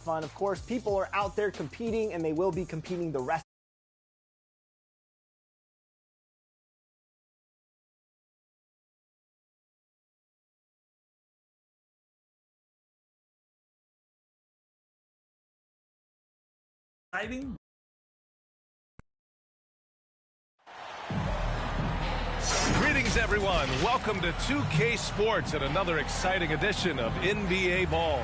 fun. Of course, people are out there competing, and they will be competing the rest. Exciting. Greetings, everyone. Welcome to 2K Sports and another exciting edition of NBA Ball.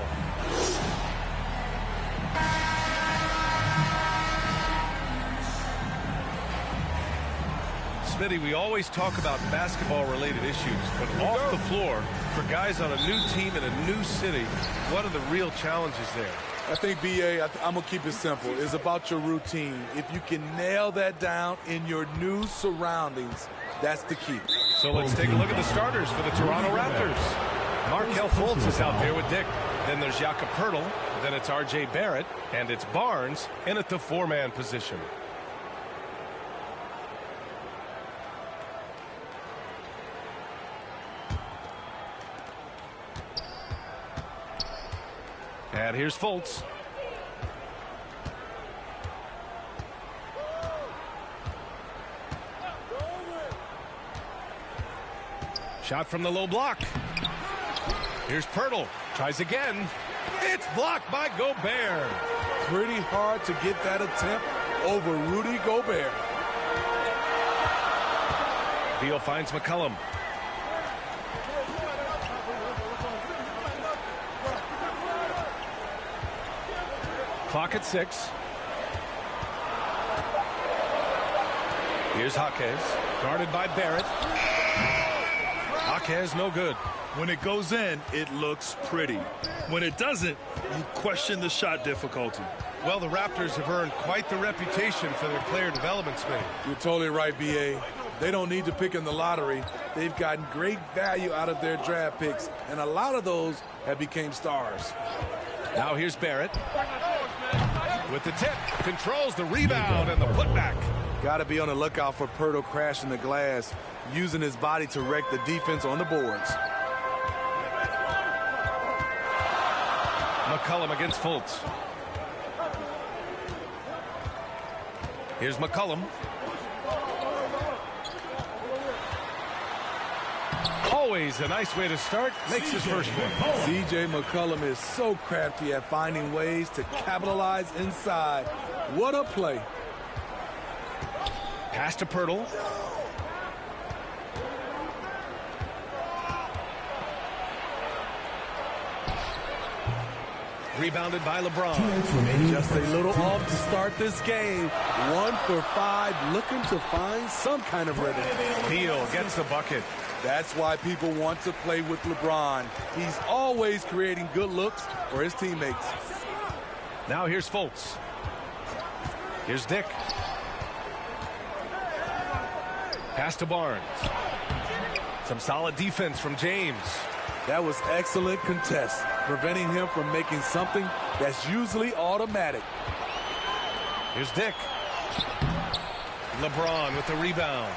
Smitty, we always talk about basketball-related issues, but off the floor, for guys on a new team in a new city, what are the real challenges there? I think, B.A., I'm going to keep it simple. It's about your routine. If you can nail that down in your new surroundings, that's the key. So let's take a look at the starters for the Toronto Raptors. Markelle Fultz is out there with Dick. Then there's Jakob Poeltl. Then it's R.J. Barrett. And it's Barnes in at the four-man position. And here's Fultz. Shot from the low block. Here's Poeltl. Tries again. It's blocked by Gobert. Pretty hard to get that attempt over Rudy Gobert. Beal finds McCollum. Clock at 6. Here's Jaquez, guarded by Barrett. Jaquez no good. When it goes in, it looks pretty. When it doesn't, you question the shot difficulty. Well, the Raptors have earned quite the reputation for their player development, Smith. You're totally right, B.A. They don't need to pick in the lottery. They've gotten great value out of their draft picks, and a lot of those have become stars. Now here's Barrett. With the tip, controls the rebound and the putback. Got to be on the lookout for Poeltl crashing the glass, using his body to wreck the defense on the boards. McCollum against Fultz. Here's McCollum. Always a nice way to start. Makes his first one. C.J. McCollum is so crafty at finding ways to capitalize inside. What a play. Pass to Poeltl. Rebounded by LeBron. Just a little off to start this game. 1 for 5, looking to find some kind of rhythm. Beal gets the bucket. That's why people want to play with LeBron. He's always creating good looks for his teammates. Now here's Fultz. Here's Dick. Pass to Barnes. Some solid defense from James. That was excellent contest, preventing him from making something that's usually automatic. Here's Dick. LeBron with the rebound.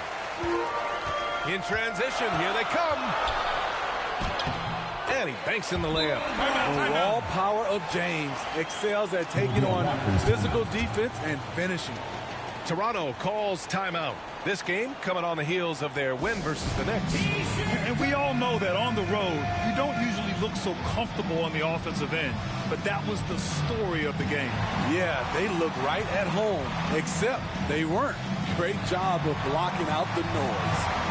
In transition, here they come. And he banks in the layup. The raw power of James excels at taking on physical defense and finishing. Toronto calls timeout. This game coming on the heels of their win versus the Knicks. And we all know that on the road, you don't usually look so comfortable on the offensive end. But that was the story of the game. Yeah, they look right at home, except they weren't. Great job of blocking out the noise.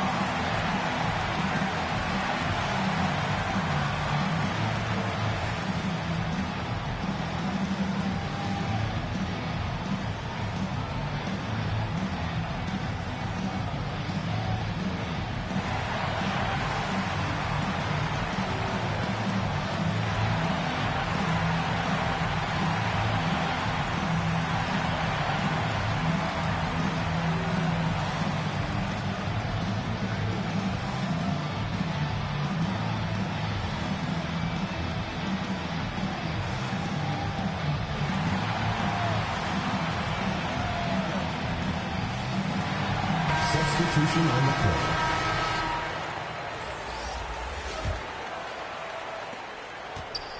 Substitution on the court.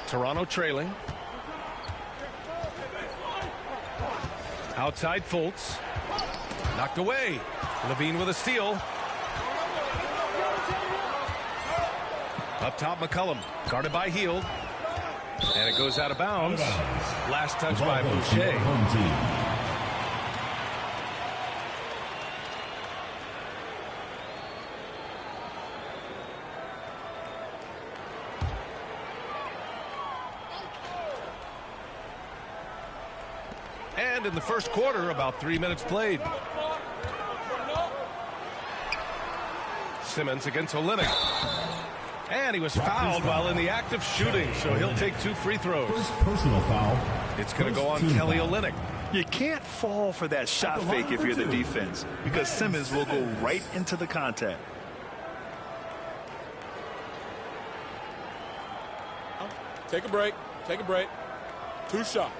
Toronto trailing. Outside Fultz. Knocked away. Levine with a steal. Up top, McCollum. Guarded by Hield. And it goes out of bounds. Last touch by Boucher. And in the first quarter, about 3 minutes played. Simmons against Olynyk. And he was fouled while in the act of shooting, so he'll take 2 free throws. First personal foul. It's going to go on Kelly Olynyk. You can't fall for that shot fake if you're the defense, because Simmons will go right into the contact. Take a break. Take a break. 2 shots.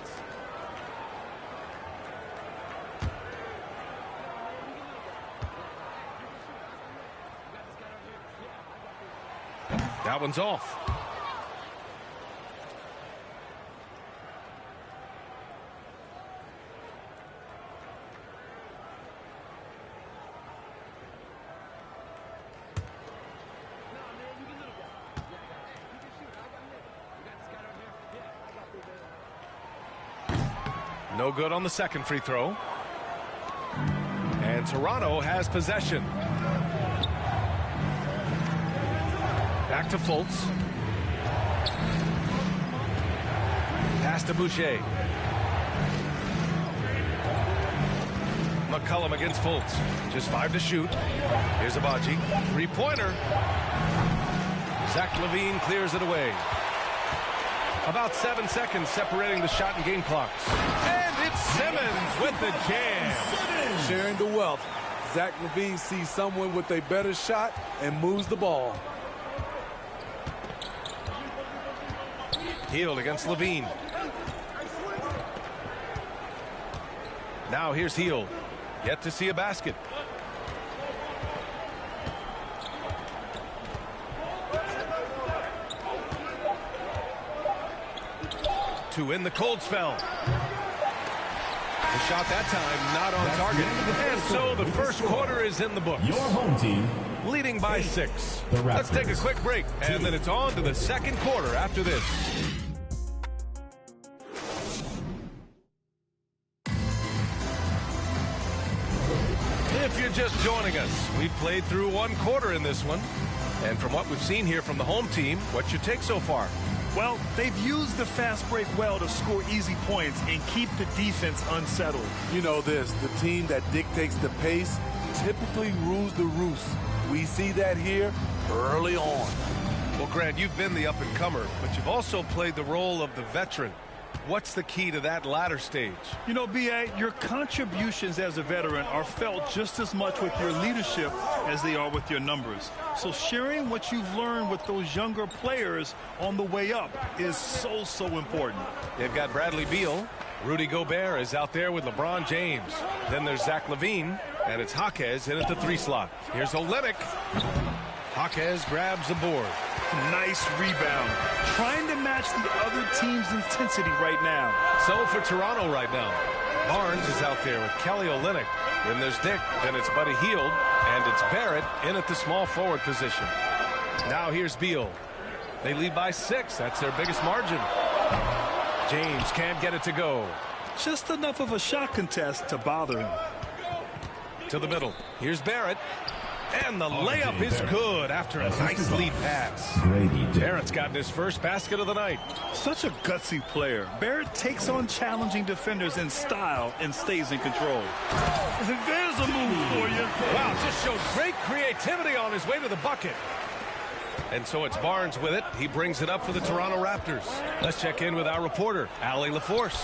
That one's off. No good on the second free throw. And Toronto has possession. Back to Fultz. Pass to Boucher. McCollum against Fultz. Just 5 to shoot. Here's Abaji. 3-pointer. Zach LaVine clears it away. About 7 seconds separating the shot and game clocks. And it's Simmons with the jam. Sharing the wealth. Zach LaVine sees someone with a better shot and moves the ball. Hield against Levine. Now here's Hield. Yet to see a basket. To win the cold spell. The shot that time not on target. And so the first quarter is in the books. Your home team leading by 6. The Raptors. Let's take a quick break, and then it's on to the second quarter after this. If you're just joining us, we've played through 1 quarter in this one. And from what we've seen here from the home team, what's your take so far? Well, they've used the fast break well to score easy points and keep the defense unsettled. You know this, the team that dictates the pace typically rules the roost. We see that here early on. Well, Grant, you've been the up-and-comer, but you've also played the role of the veteran. What's the key to that latter stage? You know, B.A., your contributions as a veteran are felt just as much with your leadership as they are with your numbers. So sharing what you've learned with those younger players on the way up is so important. They've got Bradley Beal. Rudy Gobert is out there with LeBron James. Then there's Zach LaVine, and it's Jaquez in at the 3 slot. Here's Olynyk. Jaquez grabs the board. Nice rebound. Trying to match the other team's intensity right now. So for Toronto right now, Barnes is out there with Kelly Olynyk. Then there's Dick. Then it's Buddy Hield. And it's Barrett in at the small forward position. Now here's Beal. They lead by 6. That's their biggest margin. James can't get it to go. Just enough of a shot contest to bother him. To the middle. Here's Barrett. And the layup is good after a nice lead pass. Barrett's gotten his first basket of the night. Such a gutsy player. Barrett takes on challenging defenders in style and stays in control. There's a move for you. Wow, just showed great creativity on his way to the bucket. And so it's Barnes with it. He brings it up for the Toronto Raptors. Let's check in with our reporter, Allie LaForce.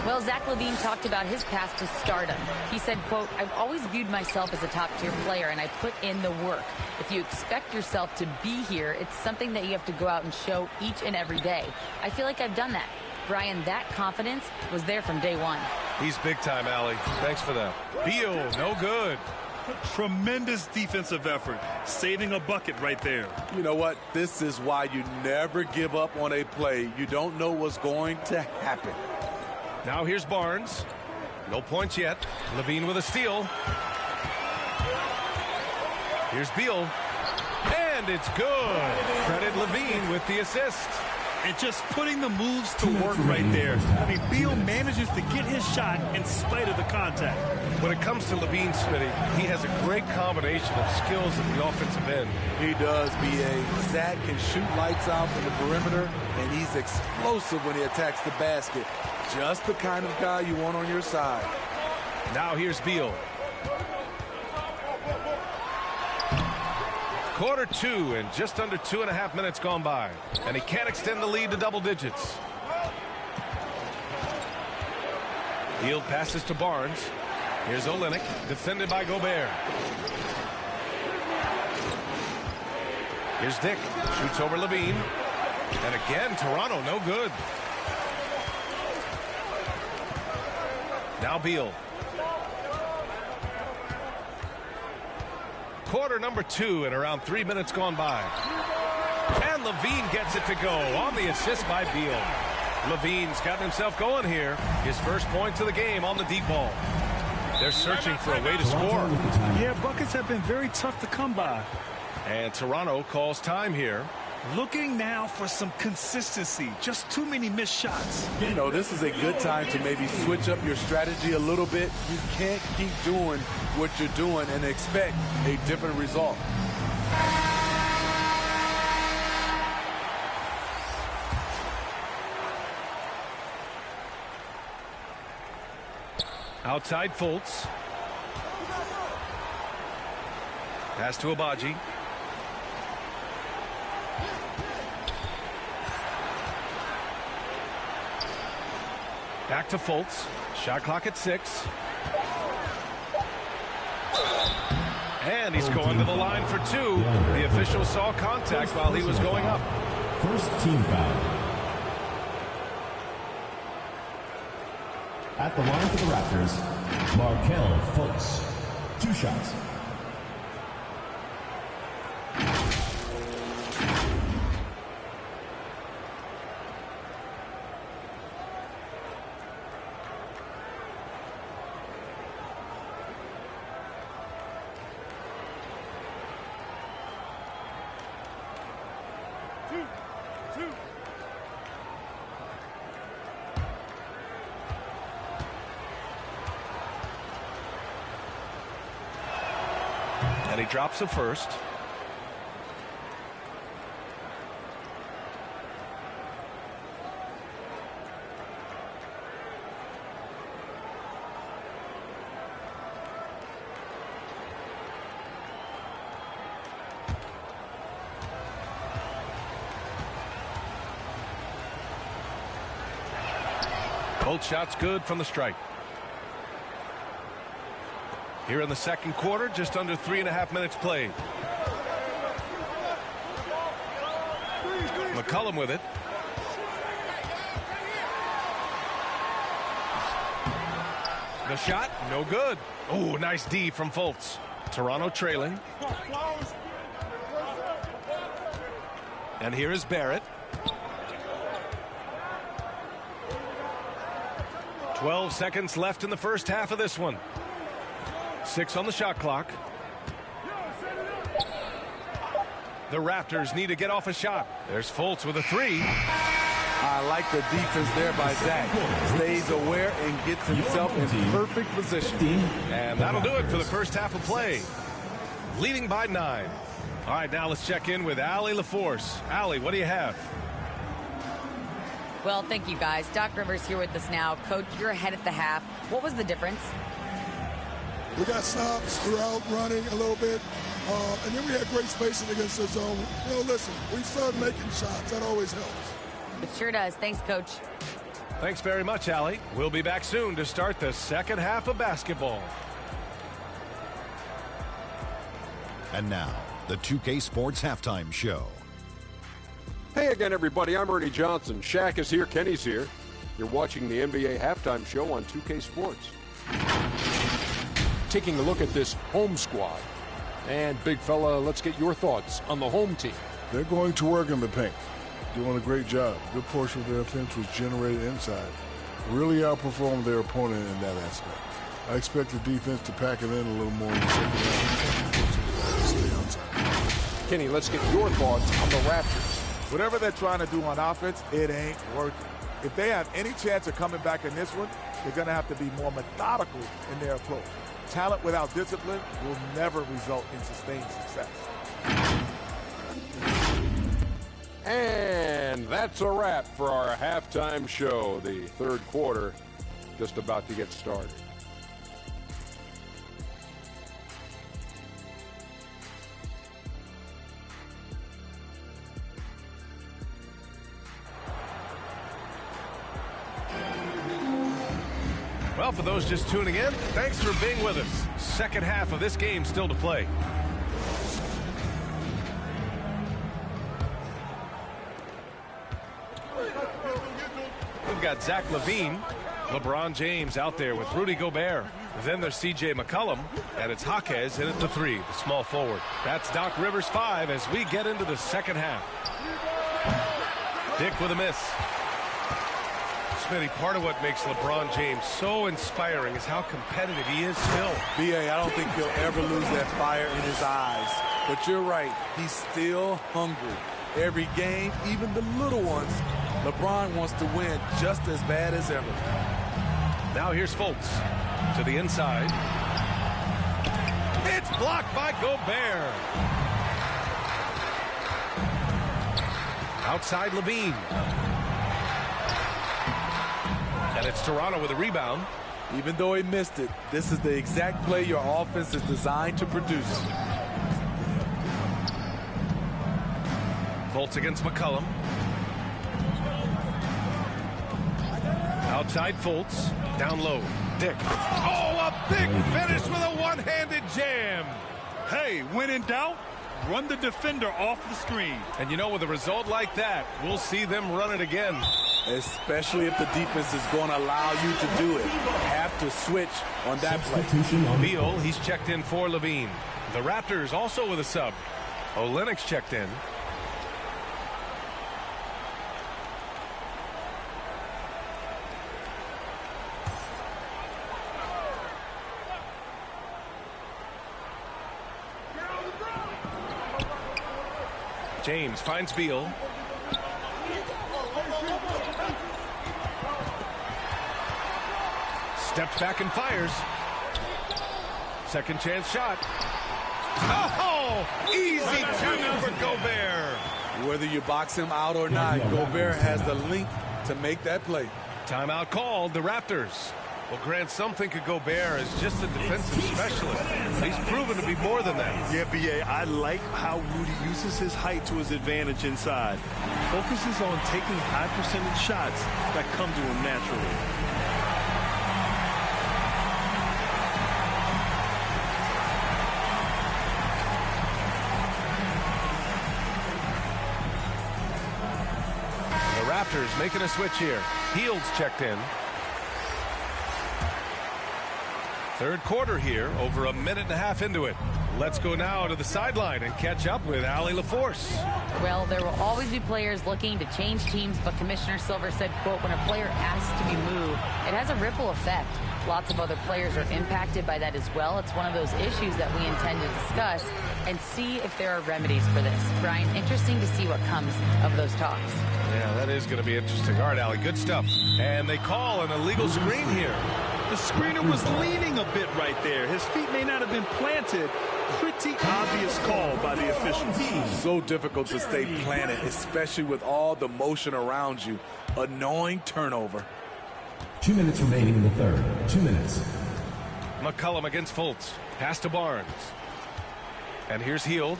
Well, Zach LaVine talked about his path to stardom. He said, quote, "I've always viewed myself as a top-tier player, and I put in the work. If you expect yourself to be here, it's something that you have to go out and show each and every day. I feel like I've done that." Brian, that confidence was there from day one. He's big time, Allie. Thanks for that. Beal, no good. Tremendous defensive effort, saving a bucket right there. You know what? This is why you never give up on a play. You don't know what's going to happen. Now here's Barnes. No points yet. Levine with a steal. Here's Beal. And it's good. Credit Levine with the assist. And just putting the moves to work right there. I mean, Beal manages to get his shot in spite of the contact. When it comes to Levine, Smitty, he has a great combination of skills at the offensive end. He does, B.A. Zach can shoot lights out from the perimeter, and he's explosive when he attacks the basket. Just the kind of guy you want on your side. Now here's Beal. Quarter 2 and just under 2.5 minutes gone by. And he can't extend the lead to double digits. Hield passes to Barnes. Here's Olynyk, defended by Gobert. Here's Dick, shoots over Levine. And again, Toronto, no good. Now Beal. Quarter number 2 and around 3 minutes gone by. And Levine gets it to go on the assist by Beal. Levine's gotten himself going here. His first points of the game on the deep ball. They're searching for a way to score. Yeah, buckets have been very tough to come by. And Toronto calls time here. Looking now for some consistency. Just too many missed shots. You know, this is a good time to maybe switch up your strategy a little bit. You can't keep doing what you're doing and expect a different result. Outside Fultz. Pass to Abaji. Back to Fultz. Shot clock at 6. And he's going to the line for 2. The official saw contact while he was going up. First team foul. At the line for the Raptors, Markelle Fultz. 2 shots. And he drops the first. Both shots good from the stripe. Here in the second quarter, just under 3.5 minutes played. McCollum with it. The shot, no good. Oh, nice D from Fultz. Toronto trailing. And here is Barrett. 12 seconds left in the first half of this one. 6 on the shot clock. The Raptors need to get off a shot. There's Fultz with a 3. I like the defense there by Zach. Stays aware and gets himself in perfect position. And that'll do it for the first half of play. Leading by 9. All right, now let's check in with Allie LaForce. Allie, what do you have? Well, thank you, guys. Doc Rivers here with us now. Coach, you're ahead at the half. What was the difference? We got stops, we were out running a little bit, and then we had great spacing against the zone. You know, listen, we started making shots. That always helps. It sure does. Thanks, Coach. Thanks very much, Allie. We'll be back soon to start the second half of basketball. And now, the 2K Sports Halftime Show. Hey again, everybody. I'm Ernie Johnson. Shaq is here. Kenny's here. You're watching the NBA Halftime Show on 2K Sports. Taking a look at this home squad. And, big fella, let's get your thoughts on the home team. They're going to work in the paint. Doing a great job. Good portion of their offense was generated inside. really outperformed their opponent in that aspect. I expect the defense to pack it in a little more in the second half. Stay on time. Kenny, let's get your thoughts on the Raptors. Whatever they're trying to do on offense, it ain't working. If they have any chance of coming back in this one, they're going to have to be more methodical in their approach. Talent without discipline will never result in sustained success. And that's a wrap for our halftime show. The third quarter just about to get started. Well, for those just tuning in, thanks for being with us. Second half of this game still to play. We've got Zach LaVine, LeBron James out there with Rudy Gobert. Then there's C.J. McCollum, and it's Jaquez in at the 3, the small forward. That's Doc Rivers' 5 as we get into the second half. Dick with a miss. Smitty, part of what makes LeBron James so inspiring is how competitive he is still. B.A., I don't think he'll ever lose that fire in his eyes. But you're right, he's still hungry. Every game, even the little ones, LeBron wants to win just as bad as ever. Now here's Fultz to the inside. It's blocked by Gobert. Outside LaVine. And it's Toronto with a rebound. Even though he missed it, this is the exact play your offense is designed to produce. Fultz against McCollum. Outside Fultz. Down low. Dick. Oh, a big finish with a one-handed jam. Hey, when in doubt, run the defender off the screen. And you know, with a result like that, we'll see them run it again. Especially if the defense is going to allow you to do it. Have to switch on that play. Beal, he's checked in for LaVine. The Raptors also with a sub. Olynyk's checked in. James finds Beal. Steps back and fires. Second chance shot. Oh, easy two for Gobert. Whether you box him out or not, Gobert has the length to make that play. Timeout called, the Raptors. Well, Grant, some think of Gobert as just a defensive specialist. He's proven to be more than that. Yeah, B.A., I like how Rudy uses his height to his advantage inside. Focuses on taking high percentage shots that come to him naturally. The Raptors making a switch here. Hield's checked in. Third quarter here, over a minute and a half into it. Let's go now to the sideline and catch up with Allie LaForce. Well, there will always be players looking to change teams, but Commissioner Silver said, quote, when a player asks to be moved, it has a ripple effect. Lots of other players are impacted by that as well. It's one of those issues that we intend to discuss and see if there are remedies for this. Brian, interesting to see what comes of those talks. Yeah, that is going to be interesting. All right, Allie, good stuff. And they call an illegal screen here. The screener was leaning a bit right there. His feet may not have been planted. Pretty obvious call by the officials. So difficult to stay planted, especially with all the motion around you. Annoying turnover. 2 minutes remaining in the third. 2 minutes. McCollum against Fultz. Pass to Barnes. And here's Hield.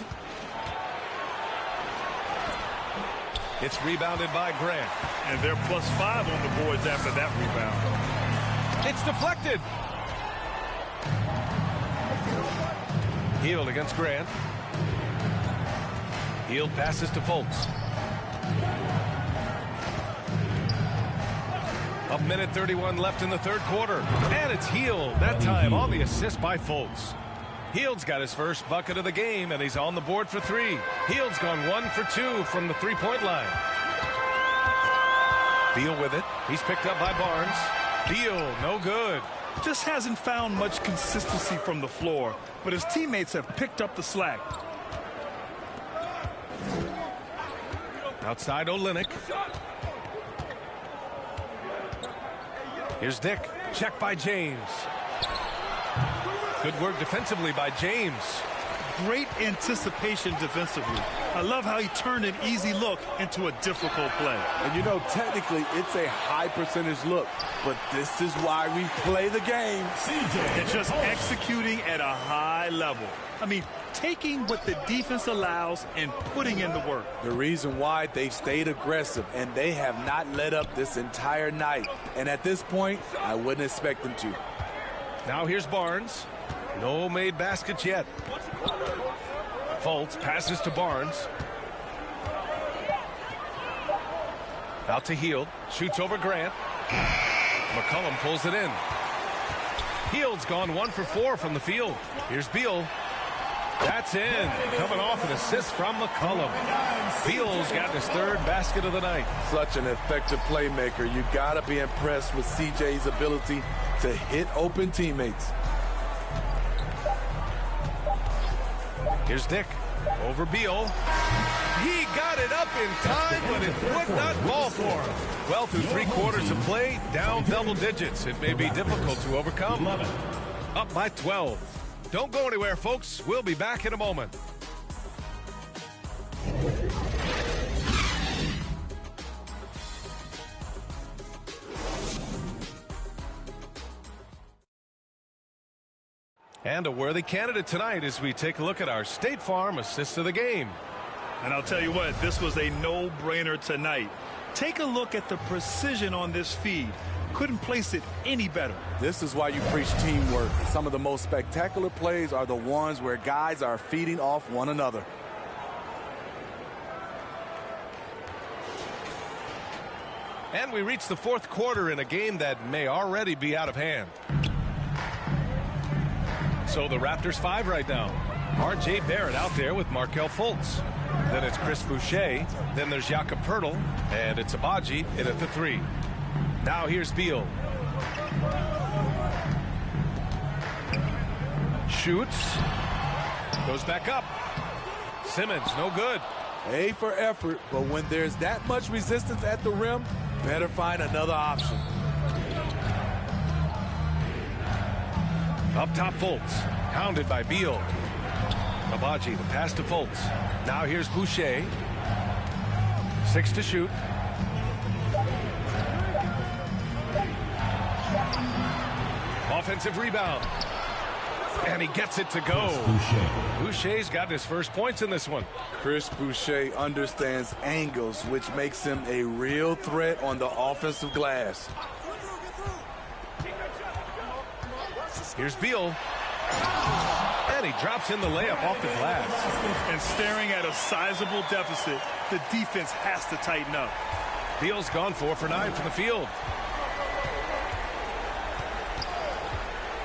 It's rebounded by Grant. And they're +5 on the boards after that rebound. It's deflected. Hield against Grant. Hield passes to Fultz. A minute 31 left in the third quarter. And it's Hield, that time on the assist by Fultz. Hield's got his first bucket of the game, and he's on the board for 3. Hield's gone 1 for 2 from the three-point line. Beal with it. He's picked up by Barnes. Beal, no good. Just hasn't found much consistency from the floor, but his teammates have picked up the slack. Outside Olynyk. Here's Dick. Check by James. Good work defensively by James. Great anticipation defensively. I love how he turned an easy look into a difficult play. And you know, technically, it's a high percentage look, but this is why we play the game. And just executing at a high level. I mean, taking what the defense allows and putting in the work. The reason why they stayed aggressive, and they have not let up this entire night. And at this point, I wouldn't expect them to. Now here's Barnes. No made baskets yet. Fultz passes to Barnes. Out to Hield. Shoots over Grant. McCollum pulls it in. Hield's gone 1 for 4 from the field. Here's Beal. That's in. Coming off an assist from McCollum. Beal's got his 3rd basket of the night. Such an effective playmaker. You got to be impressed with CJ's ability to hit open teammates. Here's Dick. Over Beal. He got it up in time, but it would not fall for him. Well, through 3 quarters of play, down double digits. It may be difficult to overcome. Up by 12. Don't go anywhere, folks. We'll be back in a moment. And a worthy candidate tonight as we take a look at our State Farm assist of the game. And I'll tell you what, this was a no-brainer tonight. Take a look at the precision on this feed. Couldn't place it any better. This is why you preach teamwork. Some of the most spectacular plays are the ones where guys are feeding off one another. And we reach the 4th quarter in a game that may already be out of hand. So the Raptors 5 right now. R.J. Barrett out there with Markelle Fultz. Then it's Chris Boucher. Then there's Jakob Poeltl. And it's Abaji in at the 3. Now here's Beal. Shoots. Goes back up. Simmons, no good. A for effort, but when there's that much resistance at the rim, better find another option. Up top, Fultz. Hounded by Beal. Abaji, the pass to Fultz. Now here's Boucher. 6 to shoot. Offensive rebound. And he gets it to go. Boucher's got his first points in this one. Chris Boucher understands angles, which makes him a real threat on the offensive glass. Here's Beal. And he drops in the layup off the glass. And staring at a sizable deficit, the defense has to tighten up. Beal's gone 4 for 9 from the field.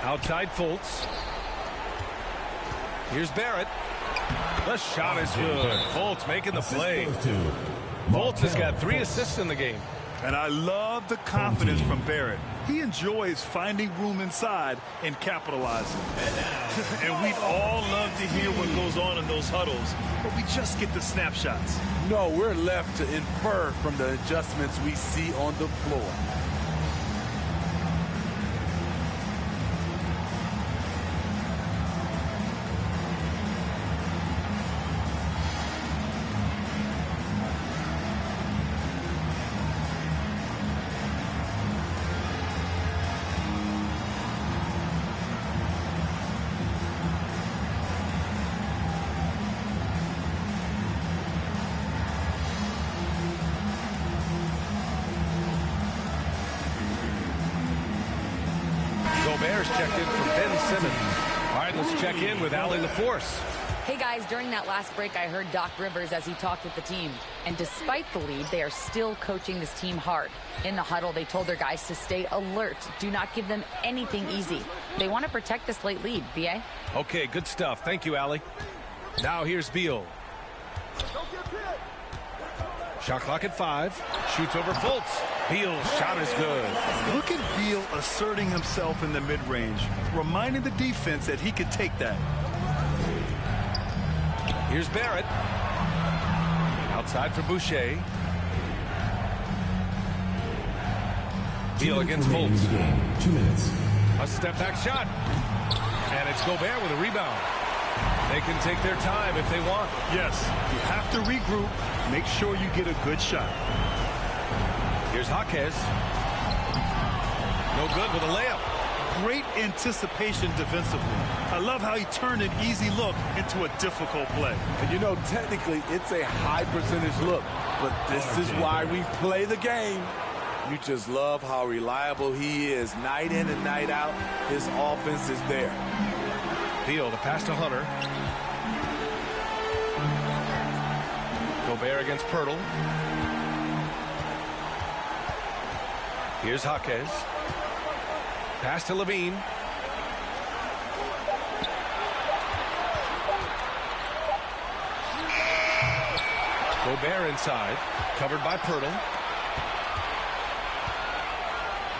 Outside Fultz. Here's Barrett. The shot is good. Fultz making the play. Fultz has got 3 assists in the game. And I love the confidence from Barrett. He enjoys finding room inside and capitalizing. And we'd all love to hear what goes on in those huddles, but we just get the snapshots. No, we're left to infer from the adjustments we see on the floor. Bears checked in from Ben Simmons. All right, let's check in with Allie LaForce. Hey guys, during that last break, I heard Doc Rivers as he talked with the team. And despite the lead, they are still coaching this team hard. In the huddle, they told their guys to stay alert. Do not give them anything easy. They want to protect this late lead, B.A. Okay, good stuff. Thank you, Allie. Now here's Beal. Shot clock at 5. Shoots over Fultz. Beal's shot is good. Look at Beal asserting himself in the mid-range, reminding the defense that he could take that. Here's Barrett. Outside for Boucher. Beal against Fultz. 2 minutes. A step-back shot. And it's Gobert with a rebound. They can take their time if they want. Yes, you have to regroup. Make sure you get a good shot. Here's Jaquez. No good with a layup. Great anticipation defensively. I love how he turned an easy look into a difficult play. And you know, technically, it's a high percentage look, but this is why we play the game. You just love how reliable he is night in and night out. His offense is there. Beal, the pass to Hunter. Gobert against Pirtle. Here's Jaquez. Pass to Levine. Gobert inside. Covered by Pirtle.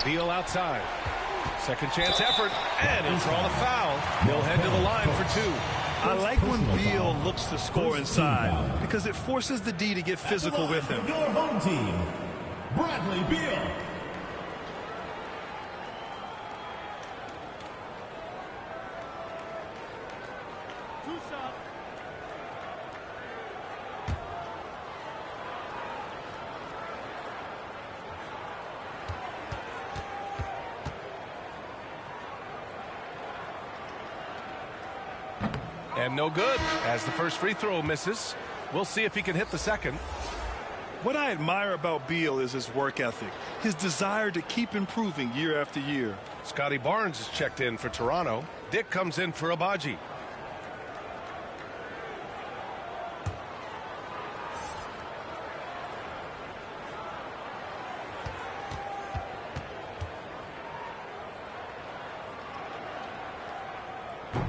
Beal outside. Second chance effort. And he'll draw the foul. He'll head to the line for 2. I like when Beal looks to score inside because it forces the D to get physical with him. Your home team, Bradley Beal. And no good as the first free throw misses. We'll see if he can hit the second. What I admire about Beal is his work ethic, his desire to keep improving year after year. Scotty Barnes is checked in for Toronto. Dick comes in for Abaji.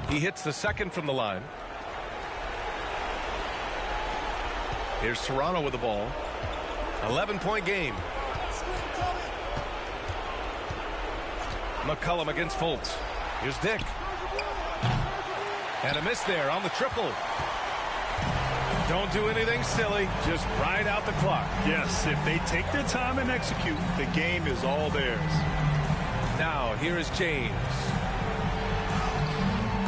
He hits the second from the line. Here's Toronto with the ball. 11-point game. McCollum against Fultz. Here's Dick. And a miss there on the triple. Don't do anything silly. Just ride out the clock. Yes, if they take their time and execute, the game is all theirs. Now, here is James.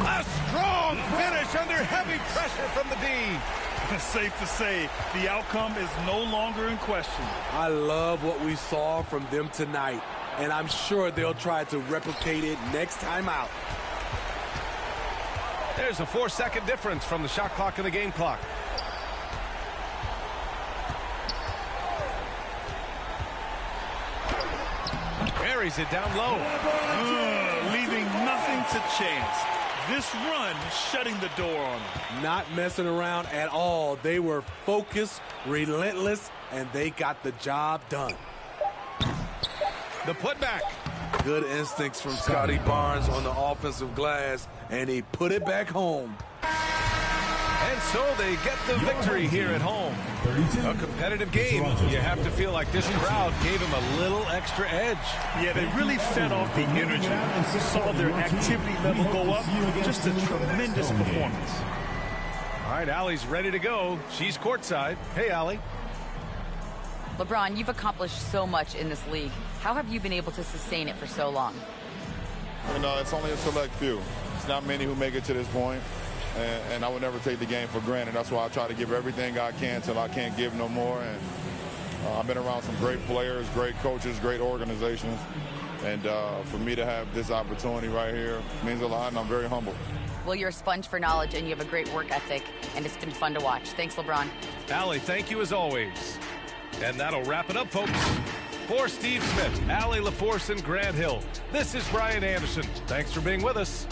A strong finish under heavy pressure from the D. It's safe to say the outcome is no longer in question. I love what we saw from them tonight, and I'm sure they'll try to replicate it next time out. There's a 4-second difference from the shot clock and the game clock. Buries it down low. Leaving nothing to chance. This run shutting the door on them. Not messing around at all. They were focused, relentless, and they got the job done. The putback. Good instincts from Scotty Barnes on the offensive glass, and he put it back home. And so they get the victory here at home. A competitive game. You have to feel like this crowd gave him a little extra edge. Yeah, they really fed off the energy. Saw their activity level go up. Just a tremendous performance. All right, Allie's ready to go. She's courtside. Hey, Allie. LeBron, you've accomplished so much in this league. How have you been able to sustain it for so long? You know, it's only a select few. It's not many who make it to this point. And I would never take the game for granted. That's why I try to give everything I can till I can't give no more. And I've been around some great players, great coaches, great organizations. And for me to have this opportunity right here means a lot, and I'm very humbled. Well, you're a sponge for knowledge, and you have a great work ethic, and it's been fun to watch. Thanks, LeBron. Allie, thank you as always. And that'll wrap it up, folks. For Steve Smith, Allie LaForce, and Grant Hill, this is Brian Anderson. Thanks for being with us.